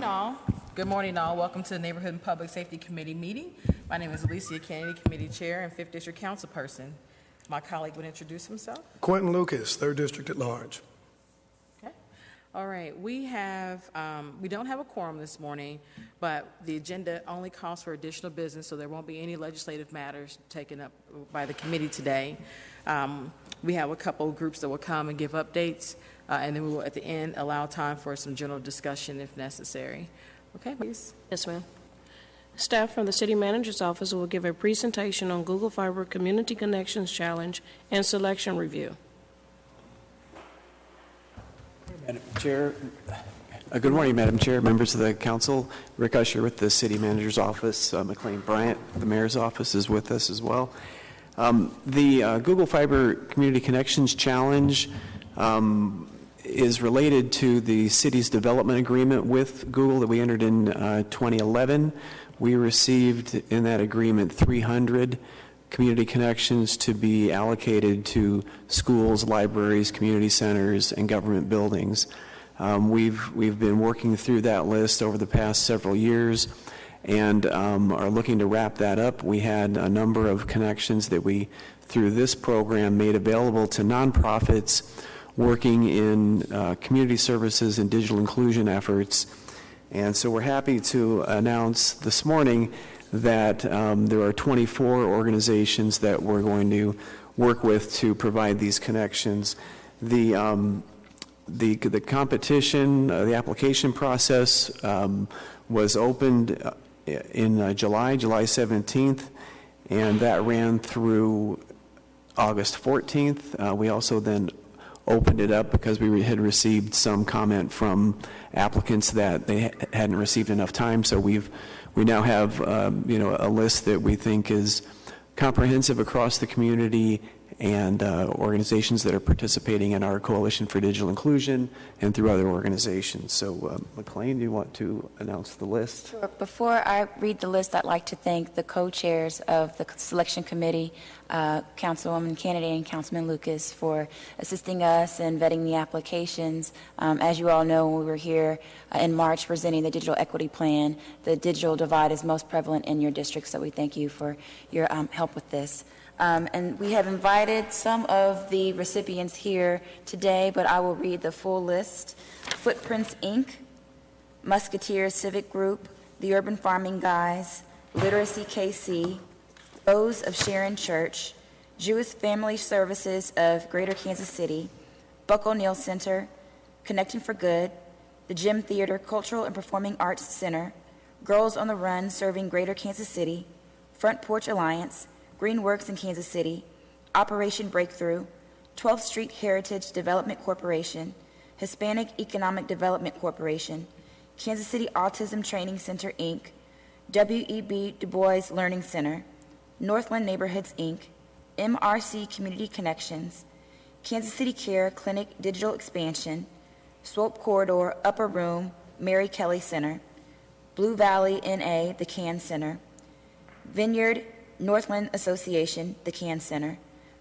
morning, all. Good morning, all. Welcome to the Neighborhood and Public Safety Committee meeting. My name is Alissia, Canady, Committee Chair and 5th District Councilperson. My colleague would introduce himself. Quinton Lucas, 3rd District at Large. Okay. All right. We don't have a quorum this morning, but the agenda only calls for additional business, so there won't be any legislative matters taken up by the committee today. We have a couple of groups that will come and give updates, and then we will, at the end, allow time for some general discussion if necessary. Okay, please. Yes, ma'am. Staff from the City Manager's Office will give a presentation on Google Fiber Community Connections Challenge and Selection Review. Madam Chair, good morning, Madam Chair, members of the council. Rick Usher with the City Manager's Office. McLean Bryant, the Mayor's Office, is with us as well. The Google Fiber Community Connections Challenge is related to the city's development agreement with Google that we entered in 2011. We received in that agreement 300 community connections to be allocated to schools, libraries, community centers, and government buildings. We've been working through that list over the past several years and are looking to wrap that up. We had a number of connections that we, through this program, made available to nonprofits working in community services and digital inclusion efforts. And so we're happy to announce this morning that there are 24 organizations that we're going to work with to provide these connections. The competition, the application process was opened in July 17th, and that ran through August 14th. We also then opened it up because we had received some comment from applicants that they hadn't received enough time. So we now have a list that we think is comprehensive across the community and organizations that are participating in our Coalition for Digital Inclusion and through other organizations. So, McLean, do you want to announce the list? Sure. Before I read the list, I'd like to thank the co-chairs of the selection committee, Councilwoman Canady and Councilman Lucas, for assisting us in vetting the applications. As you all know, when we were here in March presenting the digital equity plan, the digital divide is most prevalent in your district, so we thank you for your help with this. And we have invited some of the recipients here today, but I will read the full list. Footprints, Inc., Musketeers Civic Group, the Urban Farming Guys, Literacy KC, Rose of Sharon Church, Jewish Family Services of Greater Kansas City, Buck O'Neill Center, Connecting for Good, the Gym Theater Cultural and Performing Arts Center, Girls on the Run Serving Greater Kansas City, Front Porch Alliance, Greenworks in Kansas City, Operation Breakthrough, 12th Street Heritage Development Corporation, Hispanic Economic Development Corporation, Kansas City Autism Training Center, Inc., W.E.B. Du Bois Learning Center, Northland Neighborhoods, Inc., MRC Community Connections, Kansas City Care Clinic Digital Expansion, Swope Corridor Upper Room Mary Kelly Center, Blue Valley N.A. The Can Center, Vineyard Northland Association, the Can Center,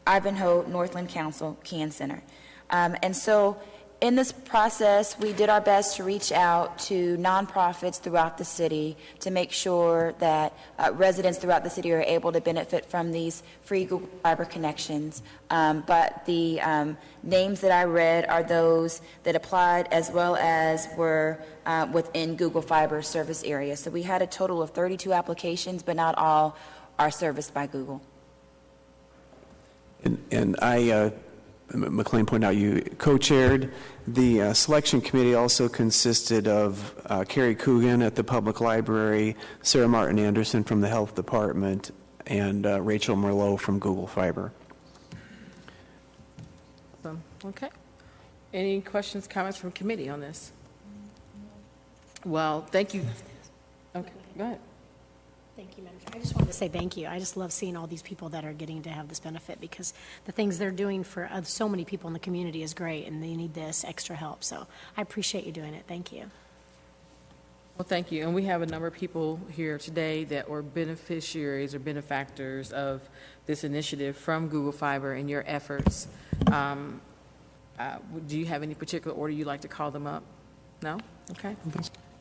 Ivanhoe Northland Council, Can Center. And so in this process, we did our best to reach out to nonprofits throughout the city to make sure that residents throughout the city are able to benefit from these free Google Fiber connections. But the names that I read are those that applied as well as were within Google Fiber service areas. So we had a total of 32 applications, but not all are serviced by Google. And I, McLean pointed out, you co-chaired. The selection committee also consisted of Carrie Coogan at the Public Library, Sarah Martin Anderson from the Health Department, and Rachel Merlot from Google Fiber. Okay. Any questions, comments from committee on this? Well, thank you. Okay, go ahead. Thank you, Madam Chair. I just wanted to say thank you. I just love seeing all these people that are getting to have this benefit, because the things they're doing for so many people in the community is great, and they need this extra help. So I appreciate you doing it. Thank you. Well, thank you. And we have a number of people here today that were beneficiaries or benefactors of this initiative from Google Fiber and your efforts. Do you have any particular order you'd like to call them up? No? Okay.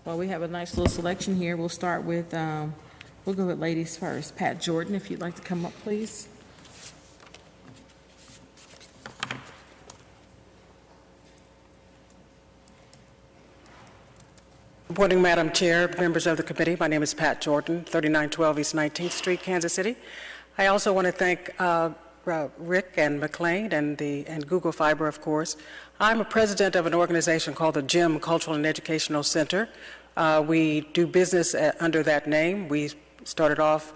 Well, we have a nice little selection here. We'll start with, we'll go with ladies first. Pat Jordan, if you'd like to come up, please. Good morning, Madam Chair, members of the committee. My name is Pat Jordan, 3912 East 19th Street, Kansas City. I also want to thank Rick and McLean and Google Fiber, of course. I'm a president of an organization called the GEM Cultural and Educational Center. We do business under that name. We started off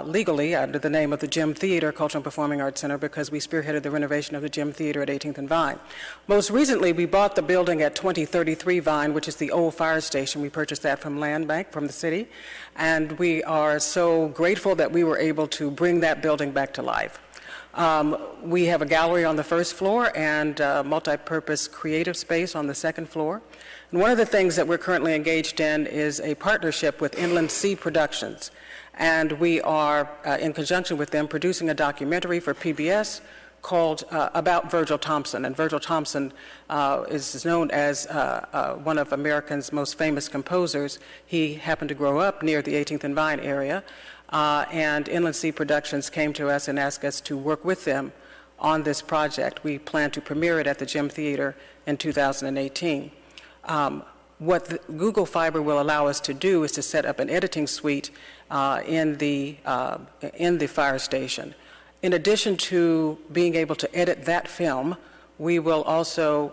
legally under the name of the GEM Theater Cultural and Performing Arts Center because we spearheaded the renovation of the GEM Theater at 18th and Vine. Most recently, we bought the building at 2033 Vine, which is the old fire station. We purchased that from Land Bank, from the city, and we are so grateful that we were able to bring that building back to life. We have a gallery on the first floor and multi-purpose creative space on the second floor. And one of the things that we're currently engaged in is a partnership with Inland Sea Productions. And we are, in conjunction with them, producing a documentary for PBS called about Virgil Thompson. And Virgil Thompson is known as one of America's most famous composers. He happened to grow up near the 18th and Vine area. And Inland Sea Productions came to us and asked us to work with them on this project. We plan to premiere it at the GEM Theater in 2018. What the Google Fiber will allow us to do is to set up an editing suite in the fire station. In addition to being able to edit that film, we will also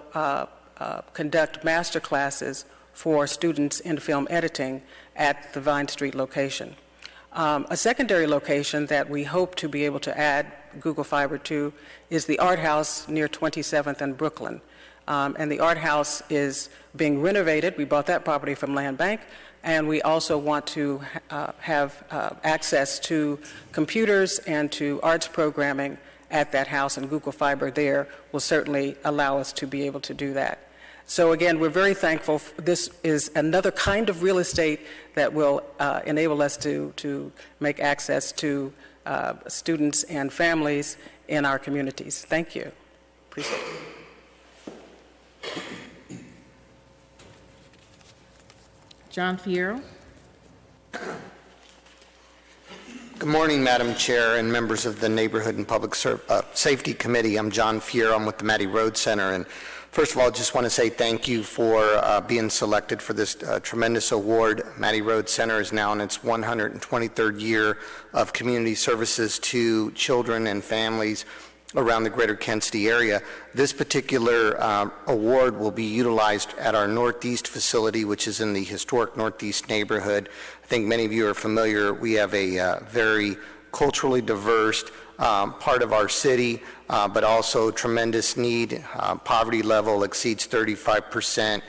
conduct master classes for students in film editing at the Vine Street location. A secondary location that we hope to be able to add Google Fiber to is the Art House near 27th and Brooklyn. And the Art House is being renovated. We bought that property from Land Bank, and we also want to have access to computers and to arts programming at that house, and Google Fiber there will certainly allow us to be able to do that. So again, we're very thankful. This is another kind of real estate that will enable us to make access to students and families in our communities. Thank you. Appreciate it. John Fierro. Good morning, Madam Chair and members of the Neighborhood and Public Safety Committee. I'm John Fierro. I'm with the Mattie Road Center. And first of all, I just want to say thank you for being selected for this tremendous award. Mattie Road Center is now in its 123rd year of community services to children and families around the greater Kansas City area. This particular award will be utilized at our Northeast facility, which is in the historic Northeast neighborhood. I think many of you are familiar. We have a very culturally diverse part of our city, but also tremendous need. Poverty level exceeds 35%.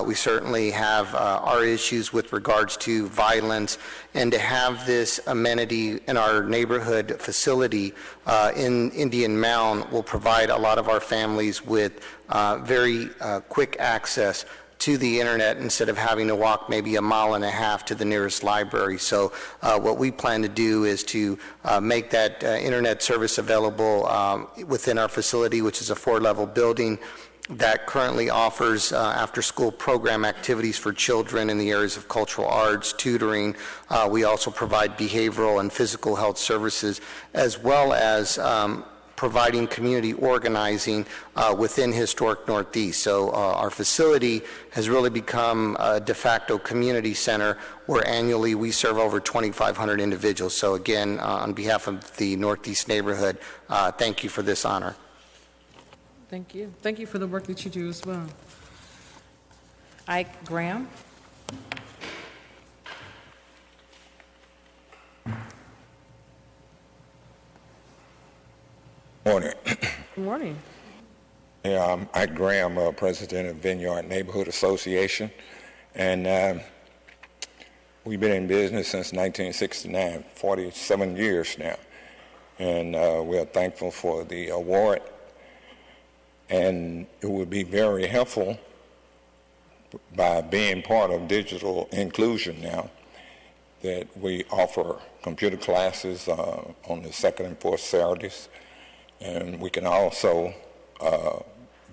We certainly have our issues with regards to violence, and to have this amenity in our neighborhood facility in Indian Mound will provide a lot of our families with very quick access to the internet instead of having to walk maybe a mile and a half to the nearest library. So what we plan to do is to make that internet service available within our facility, which is a 4-level building that currently offers after-school program activities for children in the areas of cultural arts, tutoring. We also provide behavioral and physical health services, as well as providing community organizing within historic Northeast. So our facility has really become a de facto community center where annually we serve over 2,500 individuals. So again, on behalf of the Northeast neighborhood, thank you for this honor. Thank you. Thank you for the work that you do as well. Ike Graham. Morning. Good morning. Yeah, I'm Ike Graham, president of Vineyard Neighborhood Association, and we've been in business since 1969, 47 years now, and we're thankful for the award, and it would be very helpful by being part of digital inclusion now that we offer computer classes on the second and fourth Saturdays. And we can also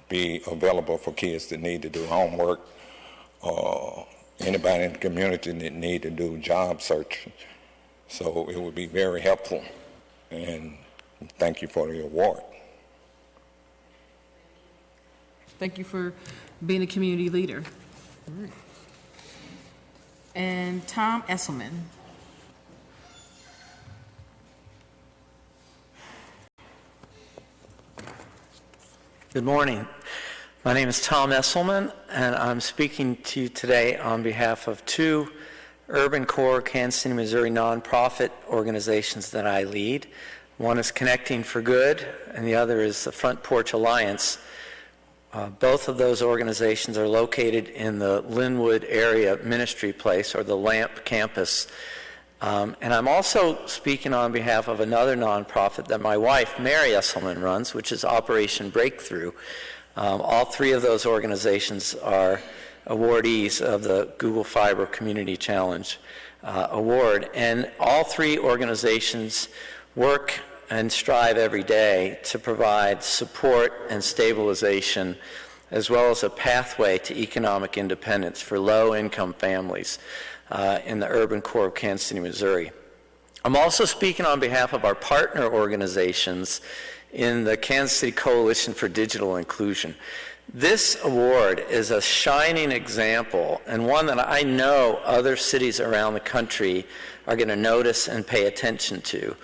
be available for kids that need to do homework or anybody in the community that need to do job search. So it would be very helpful, and thank you for the award. Thank you for being a community leader. All right. And Tom Esselman. Good morning. My name is Tom Esselman, and I'm speaking to you today on behalf of two Urban Core Kansas City, Missouri nonprofit organizations that I lead. One is Connecting for Good, and the other is the Front Porch Alliance. Both of those organizations are located in the Linwood area ministry place, or the LAMP campus. And I'm also speaking on behalf of another nonprofit that my wife, Mary Esselman, runs, which is Operation Breakthrough. All three of those organizations are awardees of the Google Fiber Community Challenge Award. And all three organizations work and strive every day to provide support and stabilization, as well as a pathway to economic independence for low-income families in the urban core of Kansas City, Missouri. I'm also speaking on behalf of our partner organizations in the Kansas City Coalition for Digital Inclusion. This award is a shining example, and one that I know other cities around the country are going to notice and pay attention to,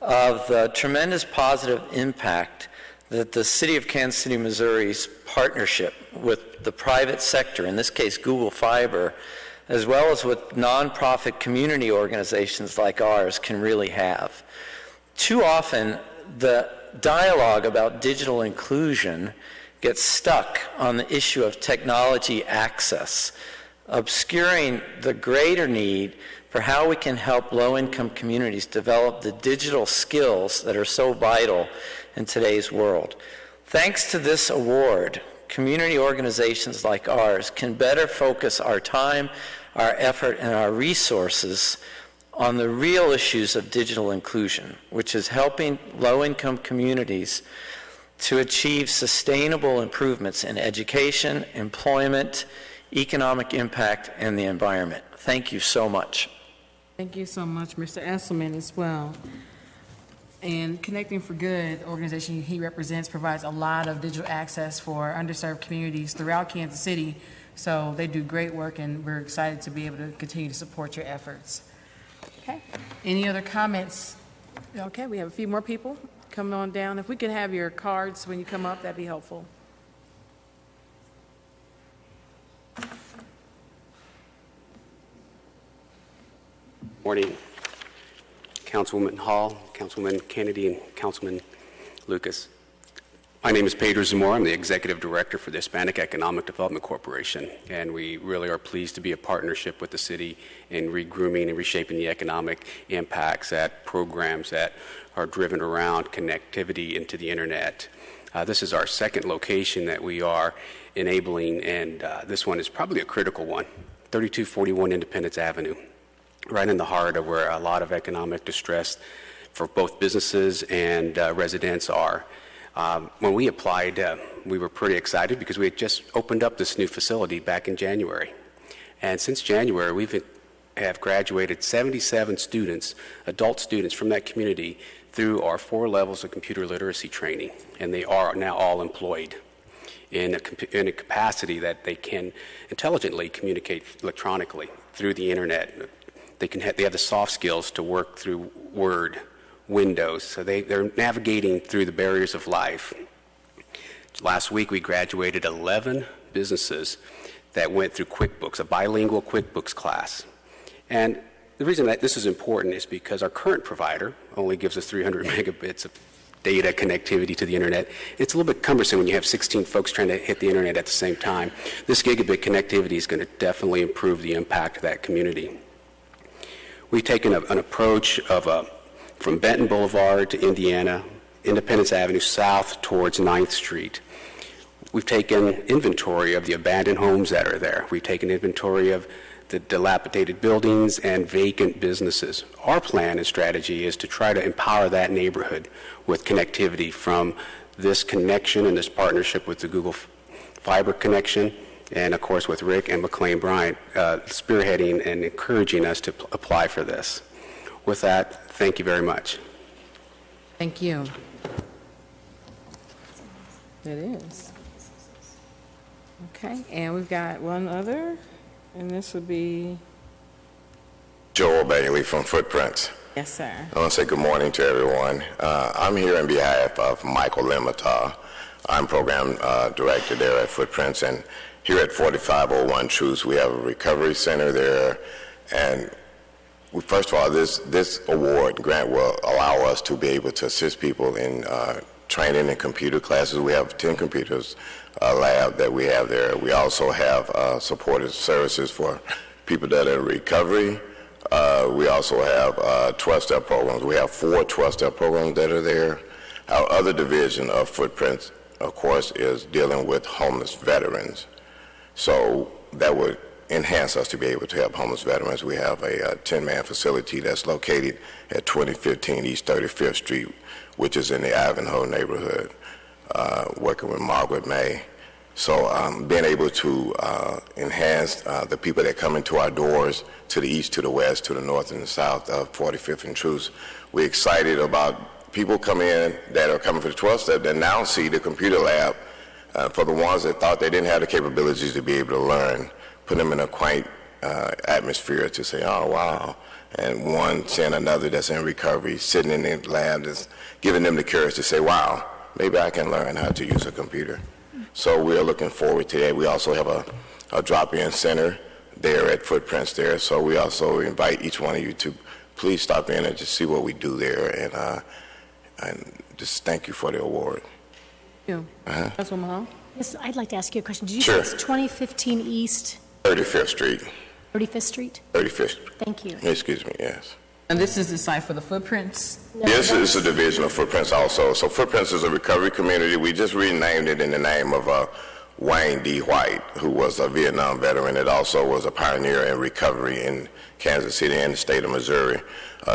of the tremendous positive impact that the City of Kansas City, Missouri's partnership with the private sector, in this case Google Fiber, as well as with nonprofit community organizations like ours, can really have. Too often, the dialogue about digital inclusion gets stuck on the issue of technology access, obscuring the greater need for how we can help low-income communities develop the digital skills that are so vital in today's world. Thanks to this award, community organizations like ours can better focus our time, our effort, and our resources on the real issues of digital inclusion, which is helping low-income communities to achieve sustainable improvements in education, employment, economic impact, and the environment. Thank you so much. Thank you so much, Mr. Esselman, as well. And Connecting for Good, the organization he represents, provides a lot of digital access for underserved communities throughout Kansas City. So they do great work, and we're excited to be able to continue to support your efforts. Okay. Any other comments? Okay, we have a few more people coming on down. If we could have your cards when you come up, that'd be helpful. Morning, Councilwoman Hall, Councilwoman Canady, and Councilman Lucas. My name is Pedro Zamora. I'm the Executive Director for the Hispanic Economic Development Corporation, and we really are pleased to be a partnership with the city in regrooming and reshaping the economic impacts at programs that are driven around connectivity into the internet. This is our second location that we are enabling, and this one is probably a critical one, 3241 Independence Avenue, right in the heart of where a lot of economic distress for both businesses and residents are. When we applied, we were pretty excited because we had just opened up this new facility back in January. And since January, we have graduated 77 students, adult students from that community, through our 4 levels of computer literacy training. And they are now all employed in a capacity that they can intelligently communicate electronically through the internet. They have the soft skills to work through Word, Windows, so they're navigating through the barriers of life. Last week we graduated 11 businesses that went through QuickBooks, a bilingual QuickBooks class. And the reason that this is important is because our current provider only gives us 300 megabits of data connectivity to the internet. It's a little bit cumbersome when you have 16 folks trying to hit the internet at the same time. This gigabit connectivity is going to definitely improve the impact of that community. We've taken an approach of from Benton Boulevard to Indiana, Independence Avenue south towards 9th Street. We've taken inventory of the abandoned homes that are there. We've taken inventory of the dilapidated buildings and vacant businesses. Our plan and strategy is to try to empower that neighborhood with connectivity from this connection and this partnership with the Google Fiber connection and of course with Rick and McLean Bryant spearheading and encouraging us to apply for this. With that, thank you very much. Thank you. It is. Okay, and we've got one other, and this would be, Joel Bailey from Footprints. yes, sir. I want to say good morning to everyone. I'm here on behalf of Michael Limata. I'm program director there at Footprints, and here at 4501 Truce, we have a recovery center there. And first of all, this award grant will allow us to be able to assist people in training in computer classes. We have 10 computers lab that we have there. We also have supportive services for people that are in recovery. We also have 12-step programs. We have 4 12-step programs that are there. Our other division of Footprints, of course, is dealing with homeless veterans. So that would enhance us to be able to help homeless veterans. We have a 10-man facility that's located at 2015 East 35th Street, which is in the Ivanhoe neighborhood, working with Margaret May. So being able to enhance the people that come into our doors to the east, to the west, to the north, and the south of 45th and Truce, we're excited about people coming in that are coming for the 12 step that now see the computer lab. For the ones that thought they didn't have the capabilities to be able to learn, put them in a quaint atmosphere to say, oh, wow. And one seeing another that's in recovery, sitting in the lab, just giving them the courage to say, wow, maybe I can learn how to use a computer. So we're looking forward to that. We also have a drop-in center there at Footprints there. So we also invite each one of you to please stop in and just see what we do there. And just thank you for the award. Thank you. Councilwoman Hall? Yes, I'd like to ask you a question. Did you Sure. say it's 2015 East 35th Street. 35th Street? 35th Street. Thank you. Excuse me, yes. And this is the site for the Footprints? This is a division of Footprints also. So Footprints is a recovery community. We just renamed it in the name of Wayne D. White, who was a Vietnam veteran. It also was a pioneer in recovery in Kansas City and the state of Missouri.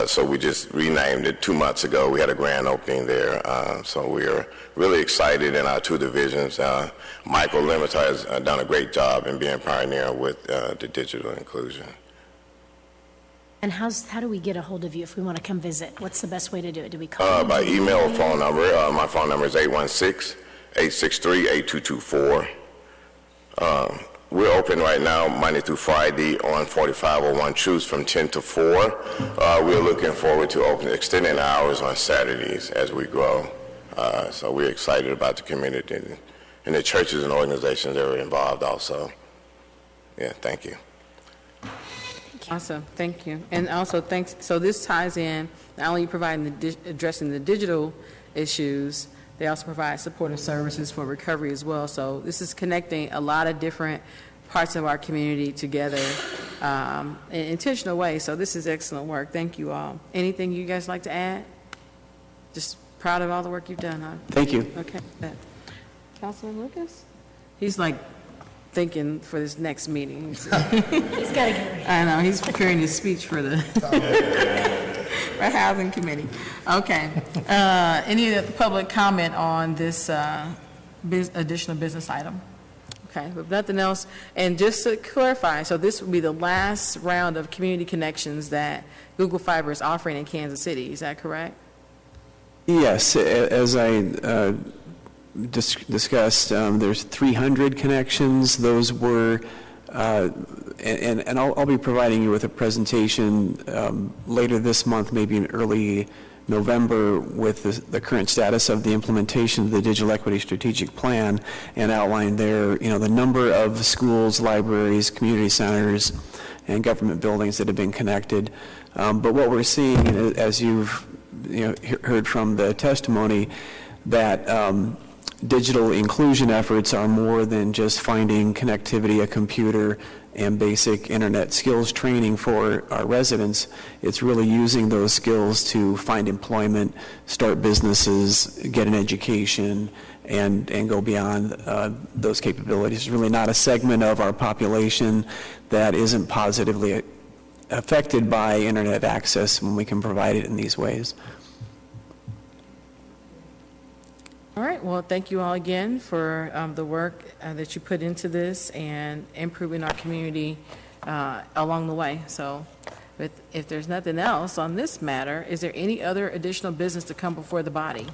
So we just renamed it 2 months ago. We had a grand opening there. So we are really excited in our 2 divisions. Michael Limata has done a great job in being pioneer with the digital inclusion. And how do we get a hold of you if we want to come visit? What's the best way to do it? Do we call you? By email or phone number. My phone number is 816-863-8224. We're open right now Monday through Friday on 4501 Truce from 10 to 4. We're looking forward to extending hours on Saturdays as we grow. So we're excited about the community and the churches and organizations that are involved also. Yeah, thank you. Awesome, thank you. And also, thanks, so this ties in, not only providing addressing the digital issues, they also provide supportive services for recovery as well. So this is connecting a lot of different parts of our community together in intentional ways. So this is excellent work. Thank you all. Anything you guys like to add? Just proud of all the work you've done, huh? Thank you. Okay. Councilman Lucas? He's like thinking for this next meeting. He's got to get ready. I know, he's preparing his speech for the for Housing Committee. Okay. Any of the public comment on this additional business item? Okay, with nothing else. And just to clarify, so this will be the last round of community connections that Google Fiber is offering in Kansas City. Is that correct? Yes, as I discussed, there's 300 connections. Those were, and I'll be providing you with a presentation later this month, maybe in early November, with the current status of the implementation of the Digital Equity Strategic Plan, and outline there, the number of schools, libraries, community centers, and government buildings that have been connected. But what we're seeing, as you've heard from the testimony, that digital inclusion efforts are more than just finding connectivity, a computer, and basic internet skills training for our residents. It's really using those skills to find employment, start businesses, get an education, and go beyond those capabilities. It's really not a segment of our population that isn't positively affected by internet access when we can provide it in these ways. All right, well, thank you all again for the work that you put into this and improving our community along the way. So if there's nothing else on this matter, is there any other additional business to come before the body?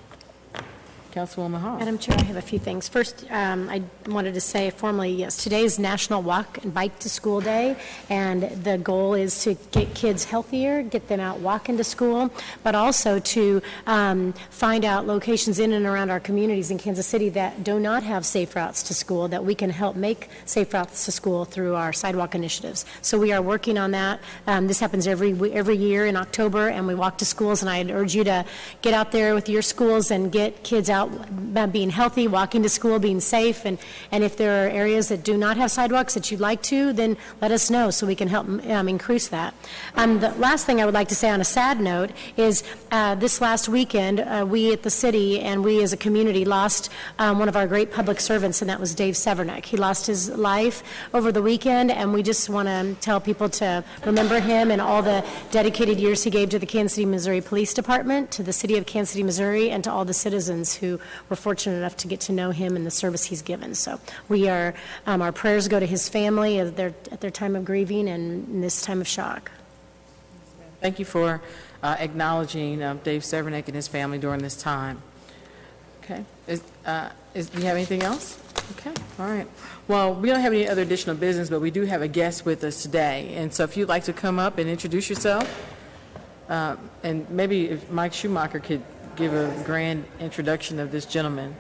Councilwoman Hall. Madam Chair, I have a few things. First, I wanted to say formally, yes, today is National Walk and Bike to School Day, and the goal is to get kids healthier, get them out walking to school, but also to find out locations in and around our communities in Kansas City that do not have safe routes to school, that we can help make safe routes to school through our sidewalk initiatives. So we are working on that. This happens every year in October, and we walk to schools, and I'd urge you to get out there with your schools and get kids out being healthy, walking to school, being safe, and if there are areas that do not have sidewalks that you'd like to, then let us know so we can help increase that. The last thing I would like to say on a sad note is this last weekend, we at the city and we as a community lost one of our great public servants, and that was Dave Severnick. He lost his life over the weekend, and we just want to tell people to remember him and all the dedicated years he gave to the Kansas City, Missouri Police Department, to the city of Kansas City, Missouri, and to all the citizens who were fortunate enough to get to know him and the service he's given. So we are, our prayers go to his family at their time of grieving and in this time of shock. Thank you for acknowledging Dave Severnick and his family during this time. Okay. Do you have anything else? Okay. All right. Well, we don't have any other additional business, but we do have a guest with us today. And so if you'd like to come up and introduce yourself, and maybe if Mike Schumacher could give a grand introduction of this gentleman.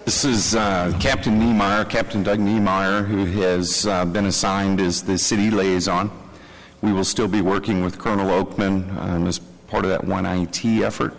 This is Captain Niemeyer, Captain Doug Niemeyer, who has been assigned as the city liaison. We will still be working with Colonel Oakman as part of that one IT effort.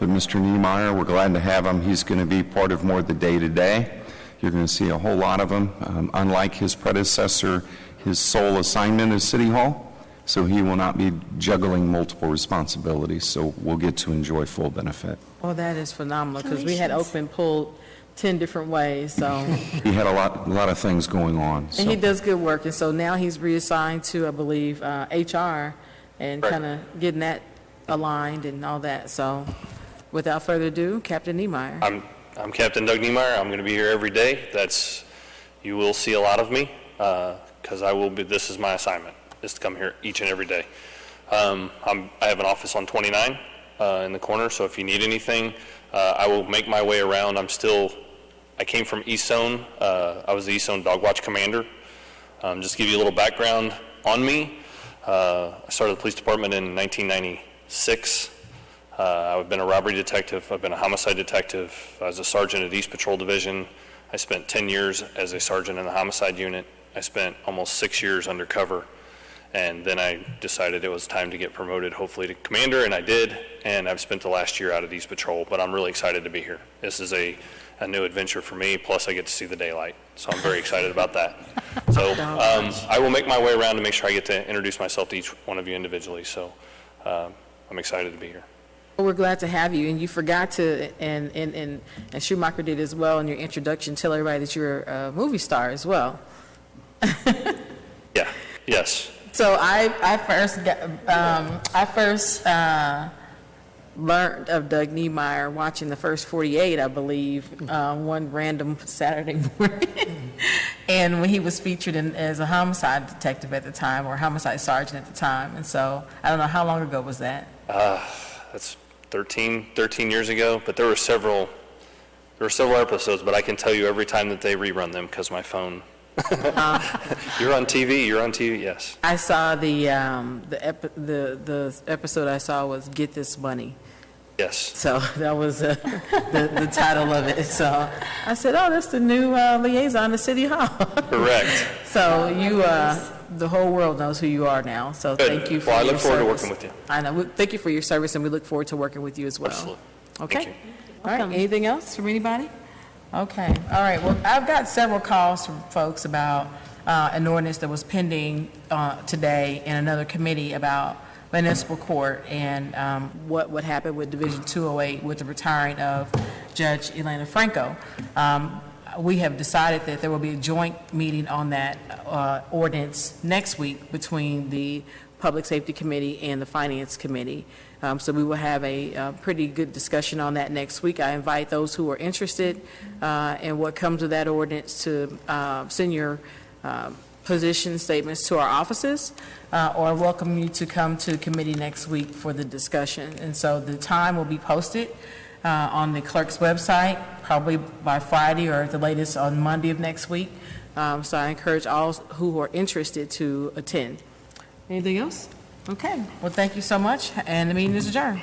But Mr. Niemeyer, we're glad to have him. He's going to be part of more of the day-to-day. You're going to see a whole lot of him. Unlike his predecessor, his sole assignment is City Hall. So he will not be juggling multiple responsibilities, so we'll get to enjoy full benefit. Oh, that is phenomenal, because we had Oakman pulled 10 different ways, so. He had a lot of things going on. And he does good work, and so now he's reassigned to, I believe, HR, and kind of getting that aligned and all that. So without further ado, Captain Niemeyer. I'm Captain Doug Niemeyer. I'm going to be here every day. You will see a lot of me, because this is my assignment, is to come here each and every day. I have an office on 29 in the corner, so if you need anything, I will make my way around. I came from East Zone. I was the East Zone Dog Watch Commander. Just to give you a little background on me, I started the police department in 1996. I've been a robbery detective. I've been a homicide detective. I was a sergeant at East Patrol Division. I spent 10 years as a sergeant in the homicide unit. I spent almost 6 years undercover. And then I decided it was time to get promoted, hopefully to commander, and I did. And I've spent the last year out at East Patrol, but I'm really excited to be here. This is a new adventure for me, plus I get to see the daylight. So I'm very excited about that. So I will make my way around to make sure I get to introduce myself to each one of you individually. So I'm excited to be here. Well, we're glad to have you, and you forgot to, and Schumacher did as well in your introduction, tell everybody that you're a movie star as well. Yeah, yes. So I first learned of Doug Niemeyer watching the first 48, I believe, one random Saturday morning, and when he was featured as a homicide detective at the time, or homicide sergeant at the time. And so I don't know, how long ago was that? That's 13 years ago, but there were several episodes, but I can tell you every time that they rerun them because my phone. You're on TV, yes. I saw the episode I saw was Get This Money. Yes. So that was the title of it. So I said, oh, that's the new liaison to City Hall. Correct. So you, the whole world knows who you are now. So Good. Thank you for your I look forward service. to working with you. I know. Thank you for your service, and we look forward to working with you as well. Absolutely. Okay. Thank you. All right. Anything else from anybody? Okay. All right. Well, I've got several calls from folks about an ordinance that was pending today in another committee about municipal court and what would happen with Division 208 with the retiring of Judge Elena Franco. We have decided that there will be a joint meeting on that ordinance next week between the Public Safety Committee and the Finance Committee. So we will have a pretty good discussion on that next week. I invite those who are interested in what comes with that ordinance to send your position statements to our offices, or welcome you to come to committee next week for the discussion. And so the time will be posted on the clerk's website, probably by Friday or at the latest on Monday of next week. So I encourage all who are interested to attend. Anything else? Okay. Well, thank you so much, and the meeting is adjourned.